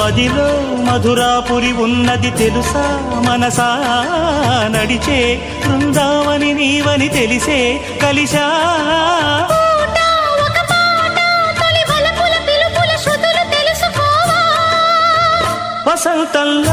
మదిలో మధురాపురి ఉన్నది తెలుసా మనసా నడిచే బృందావని నీవని తెలిసే కలిసా వసంతంలో